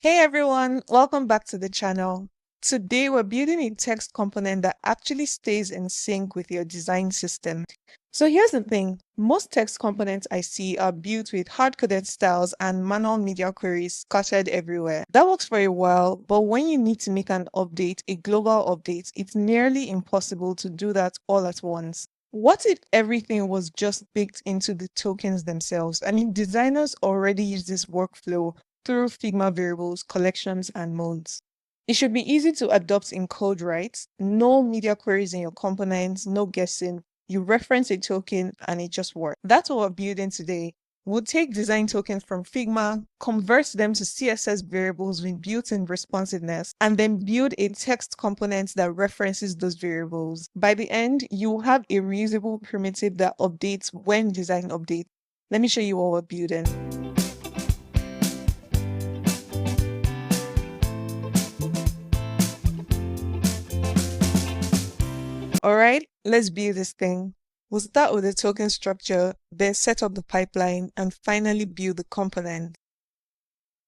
Hey everyone, welcome back to the channel. Today we're building a text component that actually stays in sync with your design system. So here's the thing, most text components I see are built with hard-coded styles and manual media queries scattered everywhere. That works for a while, but when you need to make an update, a global update, it's nearly impossible to do that all at once. What if everything was just baked into the tokens themselves? I mean, designers already use this workflow through Figma Variables, collections, and modes. It should be easy to adopt in code, right? No media queries in your components, no guessing. You reference a token and it just works. That's what we're building today. We'll take design tokens from Figma, convert them to CSS variables with built-in responsiveness, and then build a text component that references those variables. By the end, you will have a reusable primitive that updates when design updates. Let me show you what we're building. All right, let's build this thing. We'll start with the token structure, then set up the pipeline, and finally build the component.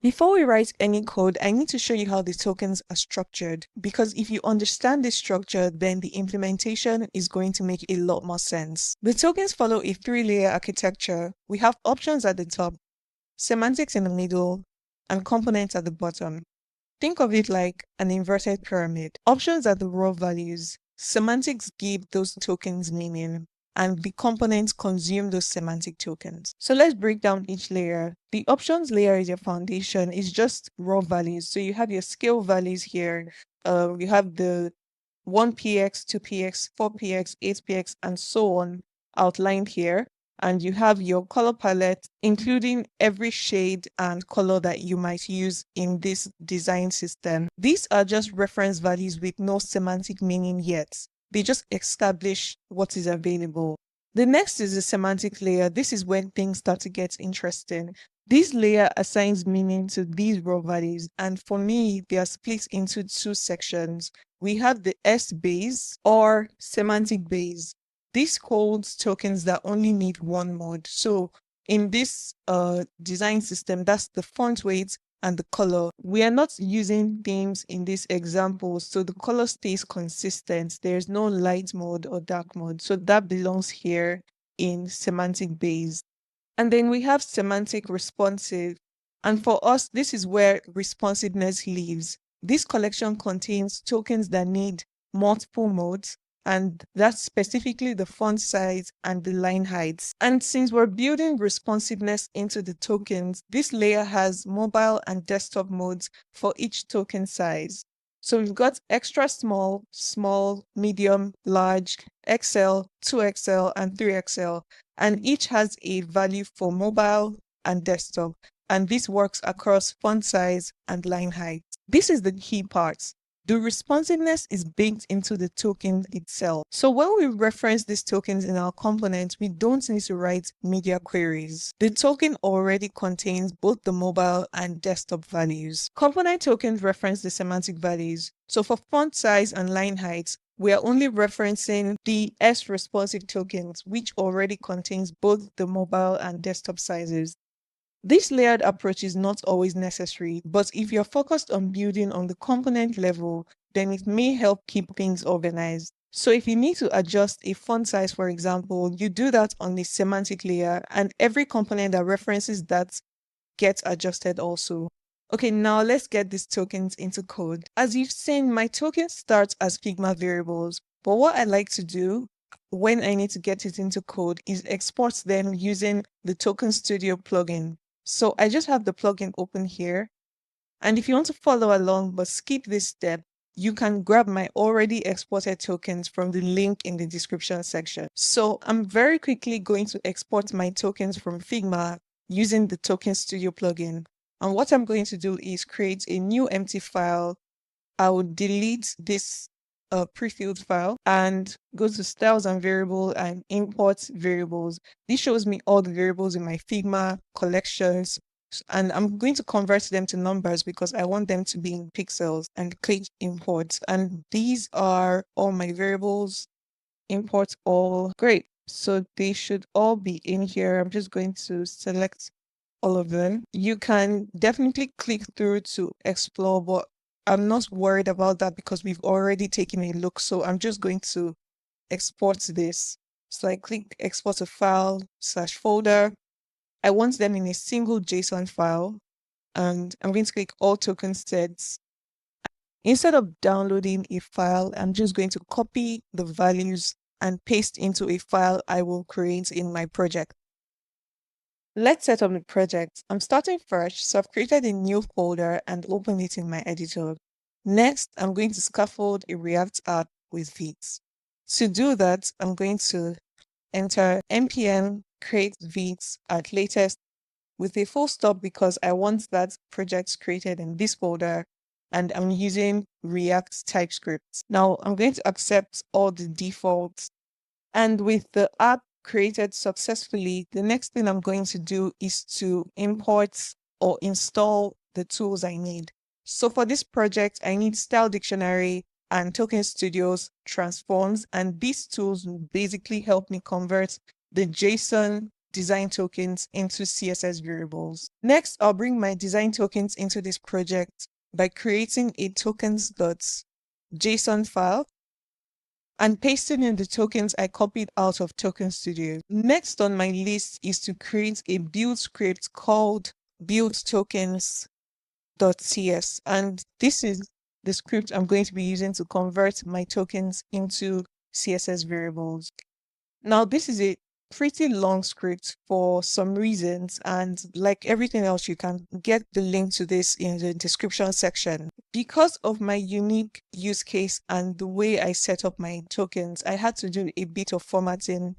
Before we write any code, I need to show you how the tokens are structured, because if you understand this structure, then the implementation is going to make a lot more sense. The tokens follow a three-layer architecture. We have options at the top, semantics in the middle, and components at the bottom. Think of it like an inverted pyramid. Options are the raw values. Semantics give those tokens meaning, and the components consume those semantic tokens. So let's break down each layer. The options layer is your foundation. It's just raw values. So you have your scale values here. You have the 1px, 2px, 4px, 8px, and so on outlined here. And you have your color palette, including every shade and color that you might use in this design system. These are just reference values with no semantic meaning yet. They just establish what is available. The next is the semantic layer. This is when things start to get interesting. This layer assigns meaning to these raw values, and for me, they are split into two sections. We have the S base or semantic base. This holds tokens that only need one mode. So in this design system, that's the font weight and the color. We are not using themes in this example, so the color stays consistent. There's no light mode or dark mode. So that belongs here in semantic base. And then we have semantic responsive. And for us, this is where responsiveness lives. This collection contains tokens that need multiple modes, and that's specifically the font size and the line heights. And since we're building responsiveness into the tokens, this layer has mobile and desktop modes for each token size. So we've got extra small, small, medium, large, XL, 2XL, and 3XL, and each has a value for mobile and desktop. And this works across font size and line height. This is the key part. The responsiveness is baked into the token itself. So when we reference these tokens in our component, we don't need to write media queries. The token already contains both the mobile and desktop values. Component tokens reference the semantic values. So for font size and line height, we are only referencing the S responsive tokens, which already contains both the mobile and desktop sizes. This layered approach is not always necessary, but if you're focused on building on the component level, then it may help keep things organized. So if you need to adjust a font size, for example, you do that on the semantic layer, and every component that references that gets adjusted also. Okay, now let's get these tokens into code. As you've seen, my token starts as Figma variables, but what I like to do when I need to get it into code is export them using the Token Studio plugin. So I just have the plugin open here. And if you want to follow along but skip this step, you can grab my already exported tokens from the link in the description section. So I'm very quickly going to export my tokens from Figma using the Token Studio plugin. And what I'm going to do is create a new empty file. I will delete this pre-filled file and go to styles and variable and import variables. This shows me all the variables in my Figma collections, and I'm going to convert them to numbers because I want them to be in pixels, and click import. And these are all my variables. Import all. Great. So they should all be in here. I'm just going to select all of them. You can definitely click through to explore, but I'm not worried about that because we've already taken a look. So I'm just going to export this. So I click export a file / folder. I want them in a single JSON file, and I'm going to click all token sets. Instead of downloading a file, I'm just going to copy the values and paste into a file I will create in my project. Let's set up the project. I'm starting fresh, so I've created a new folder and open it in my editor. Next, I'm going to scaffold a React app with Vite. To do that, I'm going to enter npm create Vite at latest with a full stop because I want that project created in this folder and I'm using React TypeScript. Now I'm going to accept all the defaults, and with the app created successfully, the next thing I'm going to do is to import or install the tools I need. So for this project, I need Style Dictionary and Token Studios transforms, and these tools will basically help me convert the JSON design tokens into CSS variables. Next, I'll bring my design tokens into this project by creating a tokens.json file and pasting in the tokens I copied out of Token Studio. Next on my list is to create a build script called buildTokens.cs, and this is the script I'm going to be using to convert my tokens into CSS variables. Now, this is a pretty long script for some reasons, and like everything else, you can get the link to this in the description section. Because of my unique use case and the way I set up my tokens, I had to do a bit of formatting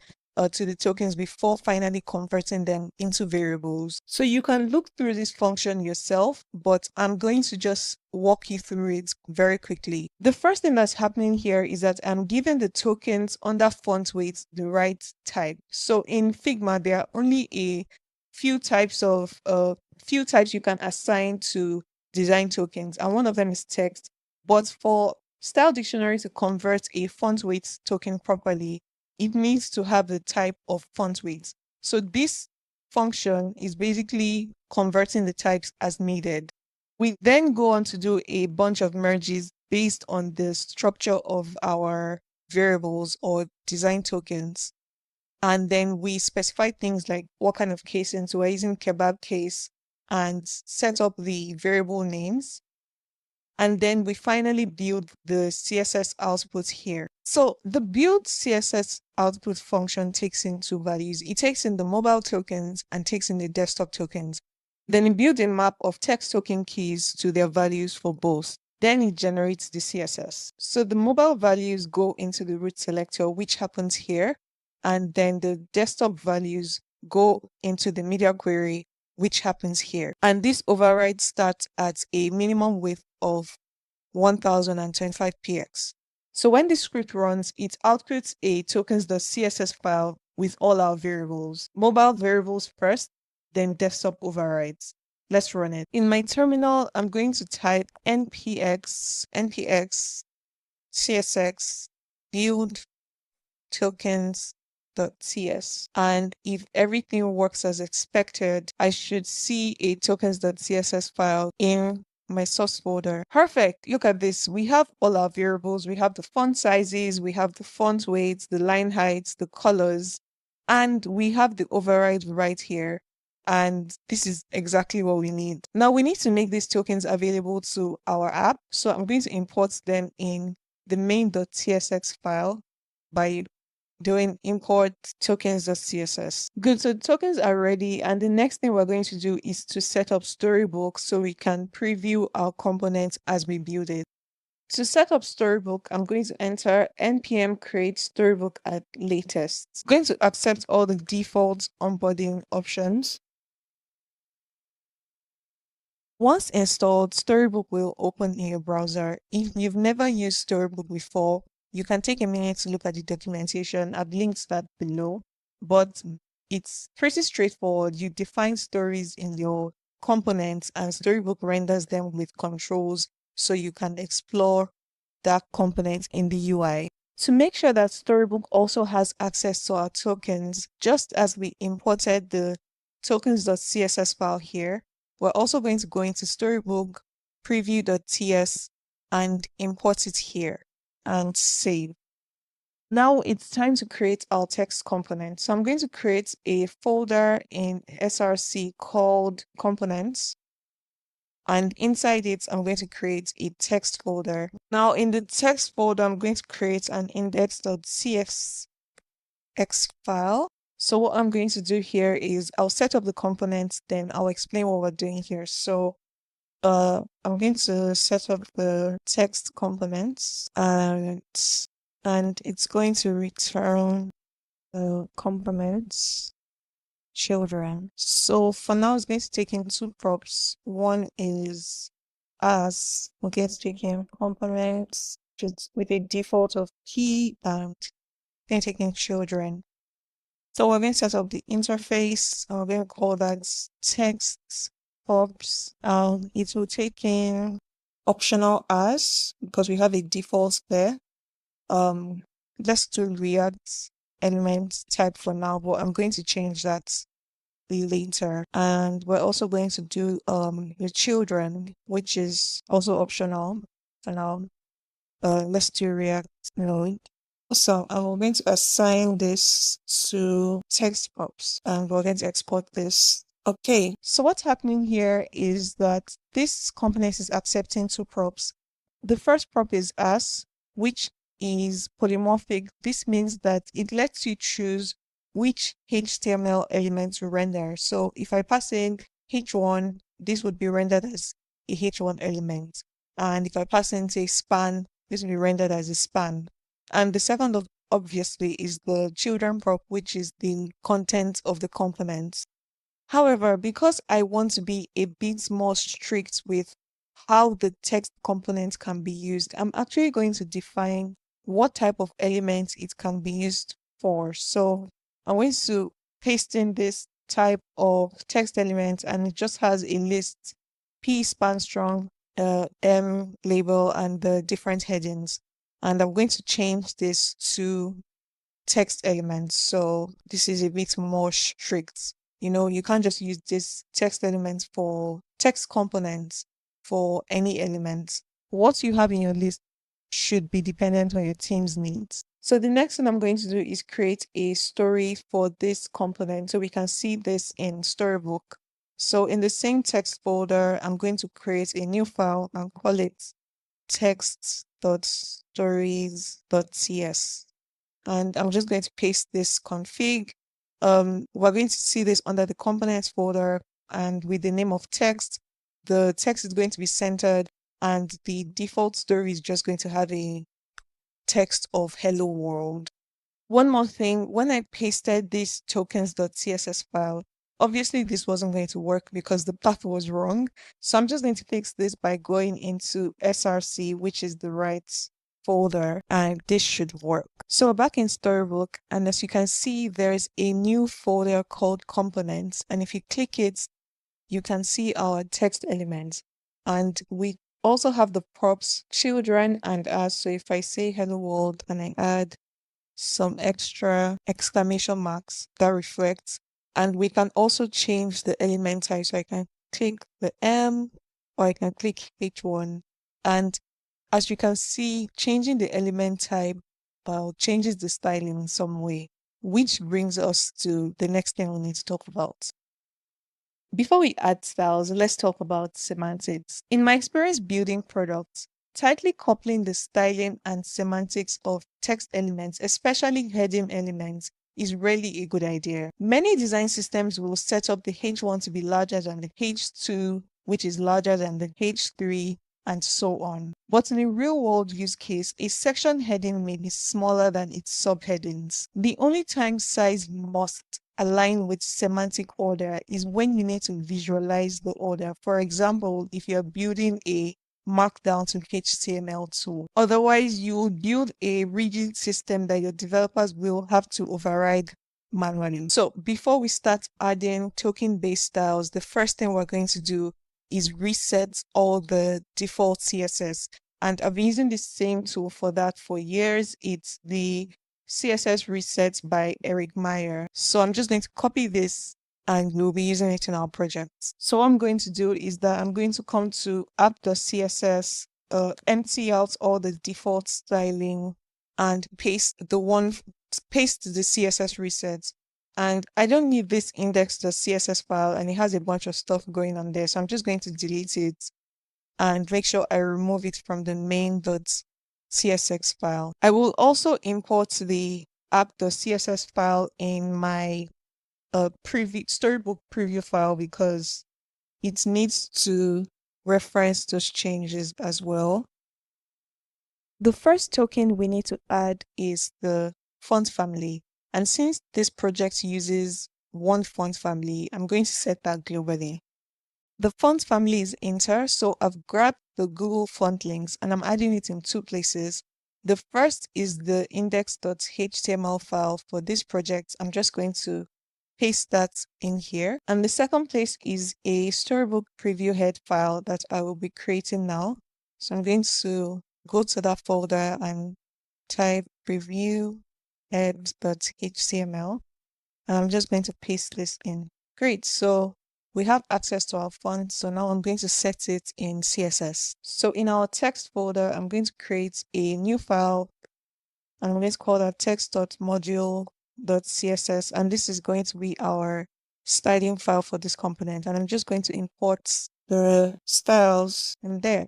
to the tokens before finally converting them into variables. So you can look through this function yourself, but I'm going to just walk you through it very quickly. The first thing that's happening here is that I'm giving the tokens under font weight the right type. So in Figma, there are only a few types you can assign to design tokens, and one of them is text. But for Style Dictionary to convert a font weight token properly, it needs to have the type of font weight. So this function is basically converting the types as needed. We then go on to do a bunch of merges based on the structure of our variables or design tokens. And then we specify things like what kind of casing. So we're using kebab case and set up the variable names. And then we finally build the CSS output here. So the build CSS output function takes in two values. It takes in the mobile tokens and takes in the desktop tokens. Then it builds a map of text token keys to their values for both. Then it generates the CSS. So the mobile values go into the root selector, which happens here. And then the desktop values go into the media query, which happens here. And this override starts at a minimum width of 1025 px. So when this script runs, it outputs a tokens.css file with all our variables. Mobile variables first, then desktop overrides. Let's run it. In my terminal, I'm going to type npx csx build tokens.cs, and if everything works as expected, I should see a tokens.css file in my source folder. Perfect. Look at this. We have all our variables. We have the font sizes, we have the font weights, the line heights, the colors, and we have the override right here. And this is exactly what we need. Now we need to make these tokens available to our app. So I'm going to import them in the main.tsx file by doing import tokens.css. Good, so the tokens are ready, and the next thing we're going to do is to set up Storybook so we can preview our components as we build it. To set up Storybook, I'm going to enter npm create Storybook at latest. It's going to accept all the default onboarding options. Once installed, Storybook will open in your browser. If you've never used Storybook before, you can take a minute to look at the documentation. I've linked that below, but it's pretty straightforward. You define stories in your components, and Storybook renders them with controls so you can explore that component in the UI. To make sure that Storybook also has access to our tokens, just as we imported the tokens.css file here. We're also going to go into Storybook, preview.ts, and import it here and save. Now it's time to create our text component. So I'm going to create a folder in SRC called components. And inside it, I'm going to create a text folder. Now in the text folder, I'm going to create an index.csx file. So what I'm going to do here is I'll set up the components, then I'll explain what we're doing here. So I'm going to set up the text components and it's going to return the components children. So for now, it's going to take in two props. One is as we're going to take in components just with a default of key and then taking children. So we're going to set up the interface. We're going to call that text props. It will take in optional as because we have a default there. Let's do React element type for now, but I'm going to change that later. And we're also going to do the children, which is also optional for now. Let's do React node. So I'm going to assign this to text props and we're going to export this. Okay, so what's happening here is that this component is accepting two props. The first prop is as, which is polymorphic. This means that it lets you choose which HTML element to render. So if I pass in H1, this would be rendered as a H1 element. And if I pass in, say, span, this will be rendered as a span. And the second, obviously, is the children prop, which is the content of the component. However, because I want to be a bit more strict with how the text component can be used, I'm actually going to define what type of element it can be used for. So I'm going to paste in this type of text element and it just has a list, P span strong, M label, and the different headings. And I'm going to change this to text elements. So this is a bit more strict. You know, you can't just use this text element for text components for any element. What you have in your list should be dependent on your team's needs. So the next thing I'm going to do is create a story for this component. So we can see this in Storybook. So in the same text folder, I'm going to create a new file and call it text.stories.cs. And I'm just going to paste this config. We're going to see this under the components folder and with the name of text. The text is going to be centered and the default story is just going to have a text of hello world. One more thing, when I pasted this tokens.css file, obviously this wasn't going to work because the path was wrong. So I'm just going to fix this by going into SRC, which is the right folder, and this should work. So we're back in Storybook, and as you can see, there's a new folder called components. And if you click it, you can see our text elements. And we also have the props children and as. So if I say hello world and I add some extra exclamation marks that reflects, and we can also change the element type. So I can click the M or I can click H1. And as you can see, changing the element type changes the styling in some way, which brings us to the next thing we need to talk about. Before we add styles, let's talk about semantics. In my experience building products, tightly coupling the styling and semantics of text elements, especially heading elements, is really a good idea. Many design systems will set up the H1 to be larger than the H2, which is larger than the H3, and so on. But in a real-world use case, a section heading may be smaller than its subheadings. The only time size must align with semantic order is when you need to visualize the order. For example, if you're building a Markdown to HTML tool. Otherwise, you will build a rigid system that your developers will have to override manually. So before we start adding token-based styles, the first thing we're going to do is reset all the default CSS. And I've been using the same tool for that for years. It's the CSS Reset by Eric Meyer. So I'm just going to copy this and we'll be using it in our projects. So what I'm going to do is that I'm going to come to app.css, empty out all the default styling and paste the CSS resets. And I don't need this index.css file, and it has a bunch of stuff going on there. So I'm just going to delete it and make sure I remove it from the main.csx file. I will also import the app.css file in my Storybook preview file because it needs to reference those changes as well. The first token we need to add is the font family. And since this project uses one font family, I'm going to set that globally. The font family is inter, so I've grabbed the Google font links and I'm adding it in two places. The first is the index.html file for this project. I'm just going to paste that in here. And the second place is a Storybook preview head file that I will be creating now. So I'm going to go to that folder and type preview head.html. And I'm just going to paste this in. Great. So we have access to our font. So now I'm going to set it in CSS. So in our text folder, I'm going to create a new file and I'm going to call that text.module.css. And this is going to be our styling file for this component. And I'm just going to import the styles in there.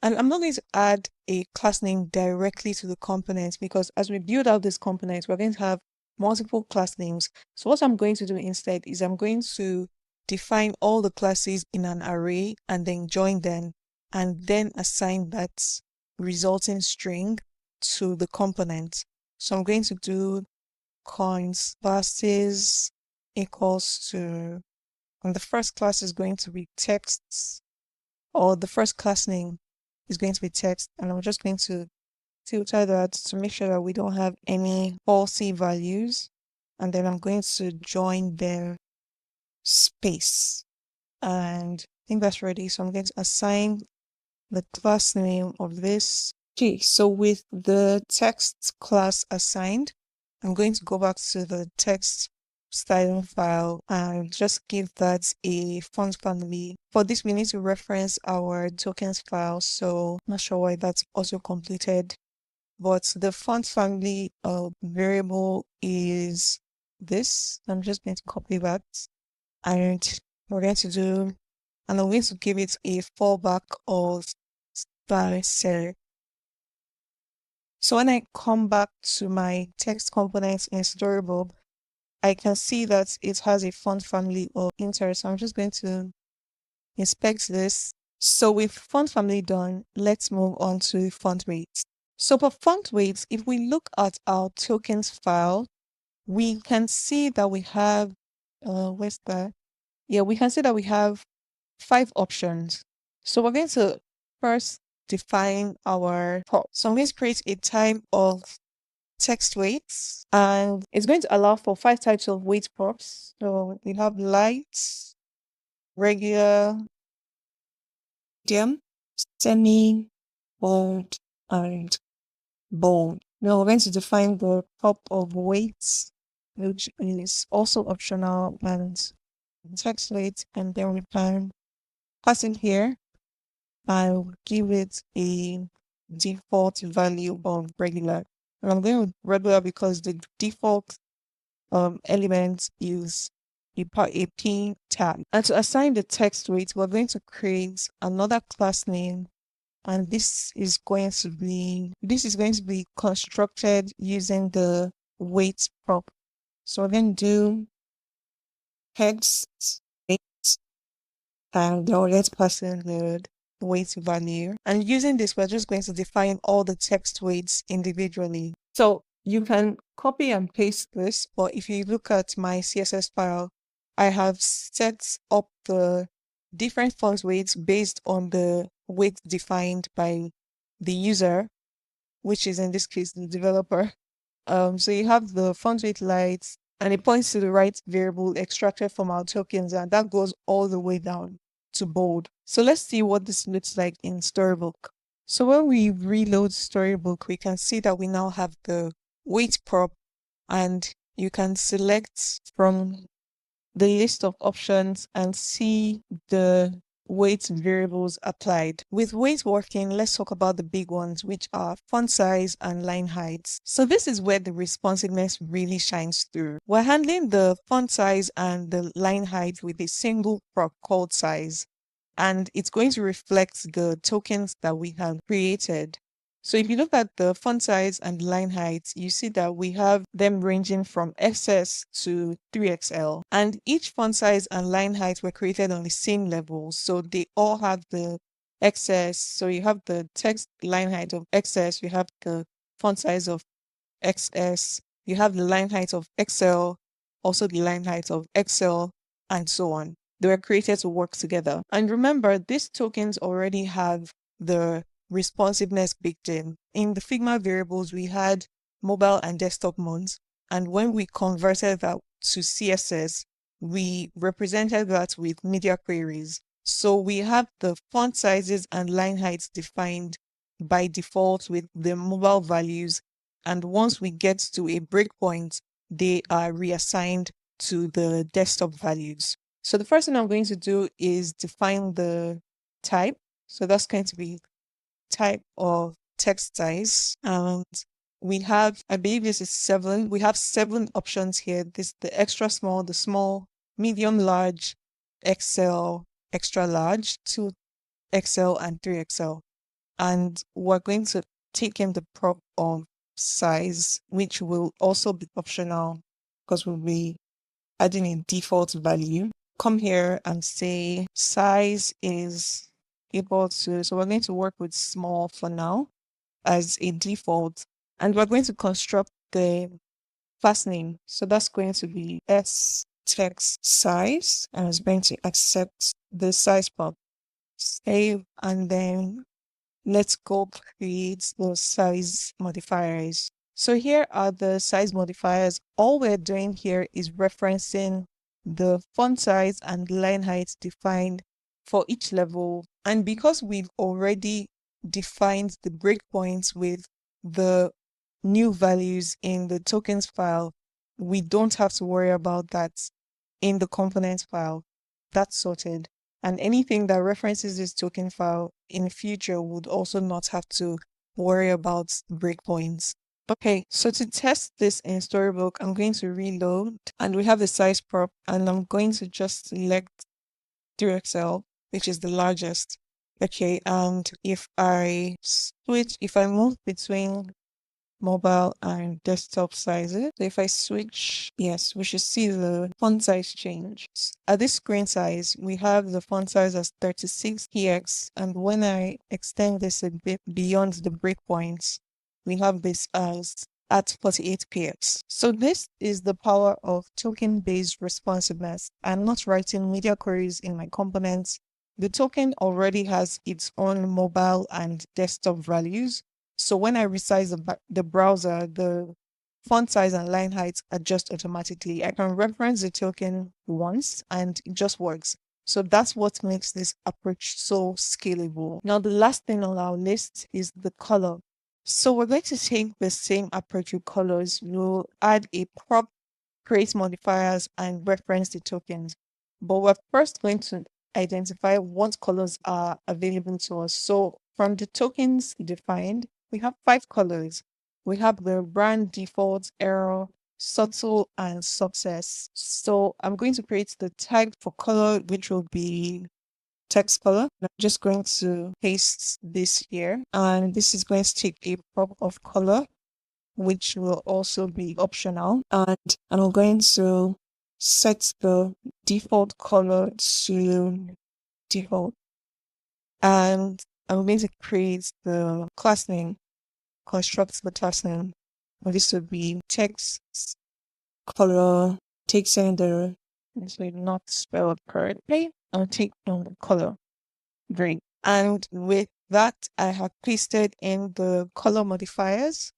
And I'm not going to add a class name directly to the component because as we build out this component, we're going to have multiple class names. So what I'm going to do instead is I'm going to define all the classes in an array and then join them and then assign that resulting string to the component. So I'm going to do coins classes equals to, and the first class is going to be texts, or the first class name is going to be text, and I'm just going to filter that to make sure that we don't have any falsy values, and then I'm going to join their space, and I think that's ready. So I'm going to assign the class name of this. Okay, so with the text class assigned, I'm going to go back to the text styling file and just give that a font family. For this, we need to reference our tokens file, so I'm not sure why that's also completed. But the font family variable is this. I'm just going to copy that, and we're going to do, and I'm going to give it a fallback of style select. So when I come back to my text components in Storybook, I can see that it has a font family of inter. So I'm just going to inspect this. So with font family done, let's move on to font weights. So for font weights, if we look at our tokens file, we can see that we have, where's that? Yeah, we can see that we have 5 options. So we're going to first define our prop. So I'm going to create a type of text weights, and it's going to allow for 5 types of weight props. So we have light, regular, medium, semi, bold, and bold. Now we're going to define the prop of weights, which is also optional, and text weight, and then we can pass in here. I'll give it a default value of regular. And I'm going with regular because the default element is a p tag. And to assign the text weight, we're going to create another class name, and this is going to be constructed using the weight prop. So we're going to do text weight, and now let's pass in the weight value. And using this, we're just going to define all the text weights individually. So you can copy and paste this, but if you look at my CSS file, I have set up the different font weights based on the weight defined by the user, which is in this case the developer. So you have the font weight light, and it points to the right variable extracted from our tokens, and that goes all the way down to bold. So let's see what this looks like in Storybook. So when we reload Storybook, we can see that we now have the weight prop, and you can select from the list of options and see the weight variables applied. With weight working, let's talk about the big ones, which are font size and line heights. So this is where the responsiveness really shines through. We're handling the font size and the line height with a single prop called size, and it's going to reflect the tokens that we have created. So if you look at the font size and line height, you see that we have them ranging from XS to 3XL. And each font size and line height were created on the same level. So they all have the XS. So you have the text line height of XS, you have the font size of XS, you have the line height of XL, also the line height of XL, and so on. They were created to work together. And remember, these tokens already have the responsiveness baked in. In the Figma variables, we had mobile and desktop modes. And when we converted that to CSS, we represented that with media queries. So we have the font sizes and line heights defined by default with the mobile values. And once we get to a breakpoint, they are reassigned to the desktop values. So the first thing I'm going to do is define the type. So that's going to be type of text size. And we have, I believe this is 7. We have 7 options here. This the extra small, the small, medium, large, XL, extra large, 2XL, and 3XL. And we're going to take in the prop of size, which will also be optional because we'll be adding a default value. Come here and say size is equal to, so we're going to work with small for now as a default, and we're going to construct the fastening. So that's going to be s text size, and it's going to accept the size prop. Save, and then let's go create those size modifiers. So here are the size modifiers. All we're doing here is referencing the font size and line height defined for each level. And because we've already defined the breakpoints with the new values in the tokens file, we don't have to worry about that in the components file. That's sorted. And anything that references this token file in the future would also not have to worry about breakpoints. Okay, so to test this in Storybook, I'm going to reload, and we have the size prop, and I'm going to just select 3XL, which is the largest. Okay, and if I move between mobile and desktop sizes. So if I switch, yes, we should see the font size change. At this screen size, we have the font size as 36 px, and when I extend this a bit beyond the breakpoints, we have this as at 48 px. So this is the power of token-based responsiveness. I'm not writing media queries in my components. The token already has its own mobile and desktop values. So when I resize the browser, the font size and line height adjust automatically. I can reference the token once and it just works. So that's what makes this approach so scalable. Now, the last thing on our list is the color. So we're going to take the same approach with colors. We'll add a prop, create modifiers, and reference the tokens. But we're first going to identify what colors are available to us. So from the tokens defined, we have 5 colors. We have the brand, default, error, subtle, and success. So I'm going to create the tag for color, which will be text color. I'm just going to paste this here, and this is going to take a prop of color, which will also be optional. And I'm going to set the default color to default. And I'm going to create the class name, construct the class name. This would be text color, take sender. This will not spell it correctly. I'll take on the color. Great. And with that, I have pasted in the color modifiers,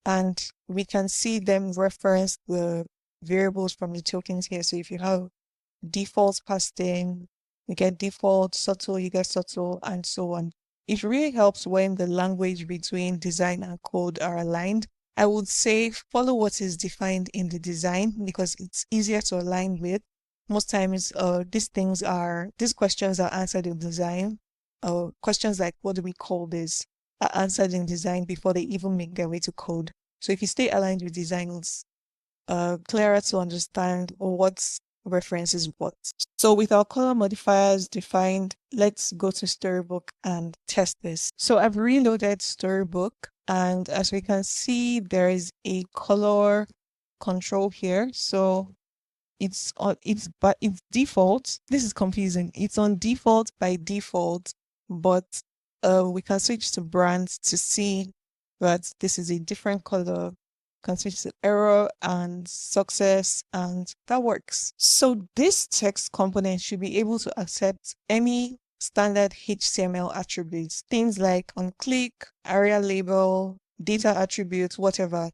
and we can see them reference the variables from the tokens here. So if you have defaults passed in, you get default, subtle, you get subtle, and so on. It really helps when the language between design and code are aligned. I would say follow what is defined in the design because it's easier to align with. most times these questions are answered in design. Questions like what do we call this are answered in design before they even make their way to code. So if you stay aligned with design, it's clearer to understand what references what. So with our color modifiers defined, let's go to Storybook and test this. So I've reloaded Storybook, and as we can see, there is a color control here. So it's default. This is confusing. It's on default by default, but we can switch to brands to see that this is a different color. Can switch to error and success, and that works. So this text component should be able to accept any standard HTML attributes, things like on click, area label, data attributes, whatever.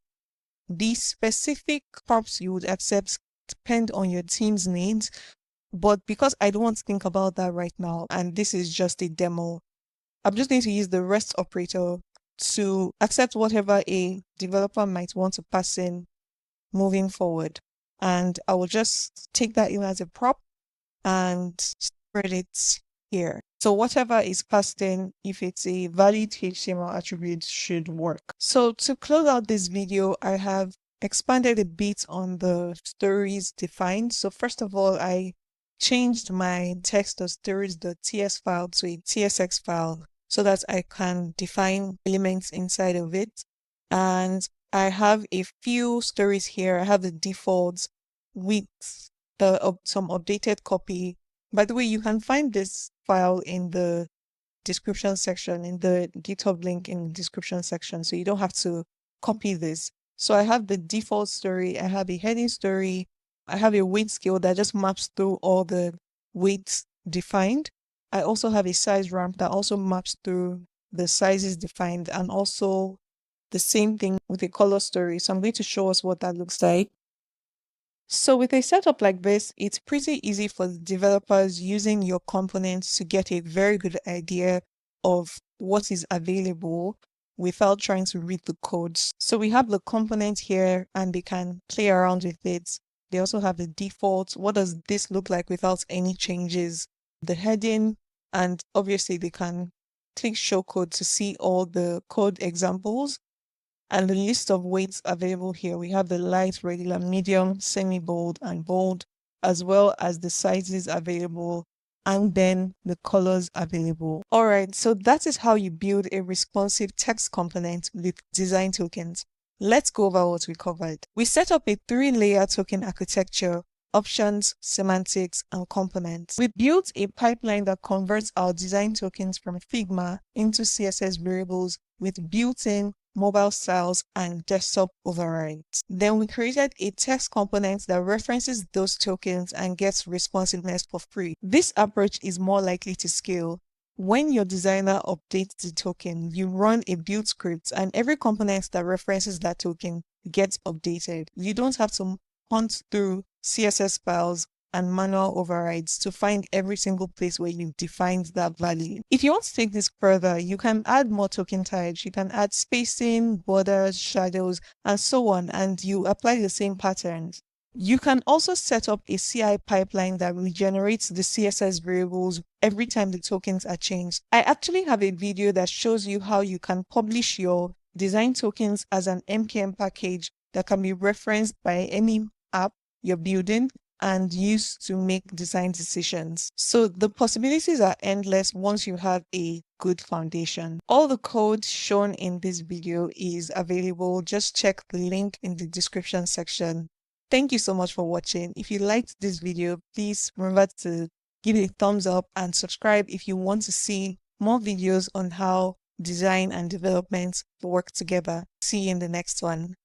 The specific props you would accept depend on your team's needs, but because I don't want to think about that right now, and this is just a demo, I'm just going to use the rest operator to accept whatever a developer might want to pass in moving forward. And I will just take that in as a prop and spread it here. So whatever is passed in, if it's a valid HTML attribute, should work. So to close out this video, I have expanded a bit on the stories defined. So first of all, I changed my text.stories.ts file to a tsx file so that I can define elements inside of it. And I have a few stories here. I have the defaults with some updated copy. By the way, you can find this file in the description section, in the GitHub link in the description section, so you don't have to copy this. So I have the default story, I have a heading story, I have a weight scale that just maps through all the weights defined. I also have a size ramp that also maps through the sizes defined, and also the same thing with a color story. So I'm going to show us what that looks like. So with a setup like this, it's pretty easy for the developers using your components to get a very good idea of what is available without trying to read the codes. So we have the component here and they can play around with it. They also have the default. What does this look like without any changes? The heading, and obviously they can click show code to see all the code examples. And the list of weights available here, we have the light, regular, medium, semi-bold, and bold, as well as the sizes available, and then the colors available. All right, so that is how you build a responsive text component with design tokens. Let's go over what we covered. We set up a 3-layer token architecture: options, semantics, and components. We built a pipeline that converts our design tokens from Figma into CSS variables with built-in mobile styles and desktop overrides. Then we created a text component that references those tokens and gets responsiveness for free. This approach is more likely to scale. When your designer updates the token, you run a build script and every component that references that token gets updated. You don't have to hunt through CSS files and manual overrides to find every single place where you've defined that value. If you want to take this further, you can add more token types. You can add spacing, borders, shadows, and so on, and you apply the same patterns. You can also set up a CI pipeline that regenerates the CSS variables every time the tokens are changed. I actually have a video that shows you how you can publish your design tokens as an npm package that can be referenced by any app you're building and used to make design decisions. So the possibilities are endless once you have a good foundation. All the code shown in this video is available. Just check the link in the description section. Thank you so much for watching. If you liked this video, please remember to give it a thumbs up and subscribe if you want to see more videos on how design and development work together. See you in the next one.